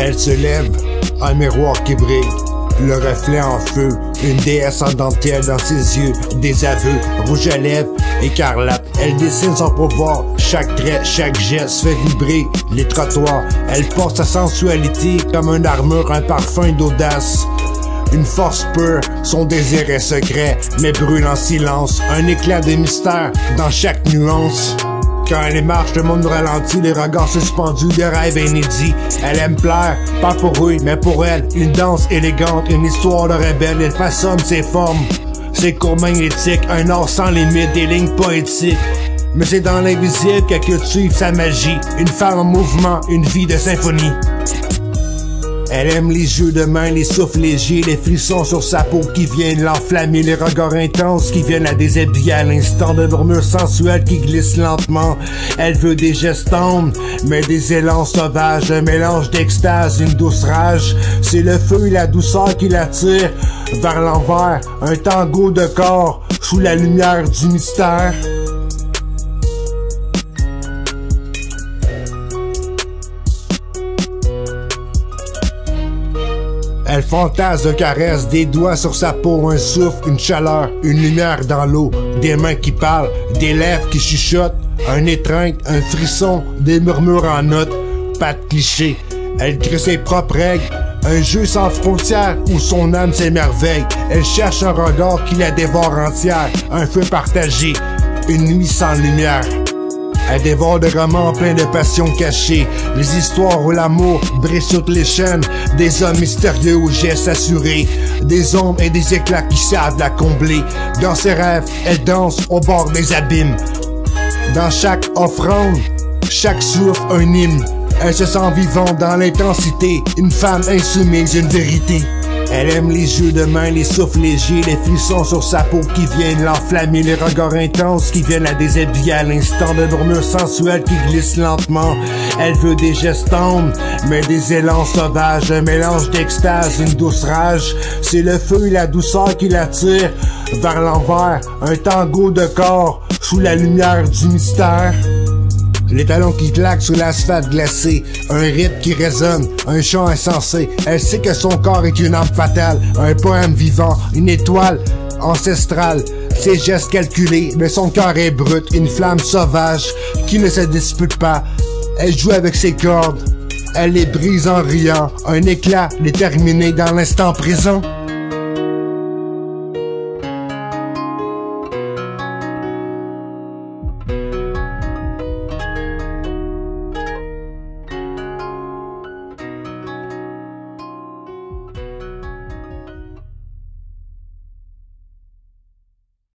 Elle se lève, un miroir qui brille, le reflet en feu, une déesse en dentelle dans ses yeux, des aveux, rouge à lèvres, écarlate. Elle dessine son pouvoir, chaque trait, chaque geste fait vibrer les trottoirs. Elle porte sa sensualité comme une armure, un parfum d'audace. Une force pure, son désir est secret, mais brûle en silence. Un éclat de mystère dans chaque nuance. Quand elle marche, le monde ralentit, les regards suspendus, des rêves inédits. Elle aime plaire, pas pour eux, mais pour elle. Une danse élégante, une histoire de rebelle. Elle façonne ses formes, ses cours magnétiques. Un art sans limite, des lignes poétiques. Mais c'est dans l'invisible qu'elle cultive sa magie. Une femme en mouvement, une vie de symphonie. Elle aime les jeux de main, les souffles légers, les frissons sur sa peau qui viennent l'enflammer, les regards intenses qui viennent la déshabiller à l'instant, de murmures sensuels qui glissent lentement. Elle veut des gestes tendres, mais des élans sauvages, un mélange d'extase, une douce rage. C'est le feu et la douceur qui l'attire vers l'envers, un tango de corps sous la lumière du mystère. Elle fantasme de caresses, des doigts sur sa peau, un souffle, une chaleur, une lumière dans l'eau, des mains qui parlent, des lèvres qui chuchotent, un étreinte, un frisson, des murmures en notes, pas de cliché. Elle crée ses propres règles, un jeu sans frontières où son âme s'émerveille. Elle cherche un regard qui la dévore entière, un feu partagé, une nuit sans lumière. Elle dévore des romans pleins de passion cachée, les histoires où l'amour brille sur toutes les chaînes, des hommes mystérieux aux gestes assurés, des ombres et des éclats qui savent la combler. Dans ses rêves, elle danse au bord des abîmes. Dans chaque offrande, chaque souffle un hymne. Elle se sent vivante dans l'intensité, une femme insoumise, une vérité. Elle aime les jeux de main, les souffles légers, les frissons sur sa peau qui viennent l'enflammer, les regards intenses qui viennent la déshabiller à l'instant, de murmures sensuels qui glissent lentement. Elle veut des gestes tendres, mais des élans sauvages, un mélange d'extase, une douce rage. C'est le feu et la douceur qui l'attire vers l'envers, un tango de corps sous la lumière du mystère. Les talons qui claquent sur l'asphalte glacé, un rythme qui résonne, un chant insensé. Elle sait que son corps est une âme fatale, un poème vivant, une étoile ancestrale. Ses gestes calculés, mais son cœur est brut, une flamme sauvage qui ne se dispute pas. Elle joue avec ses cordes, elle les brise en riant, un éclat déterminé dans l'instant présent.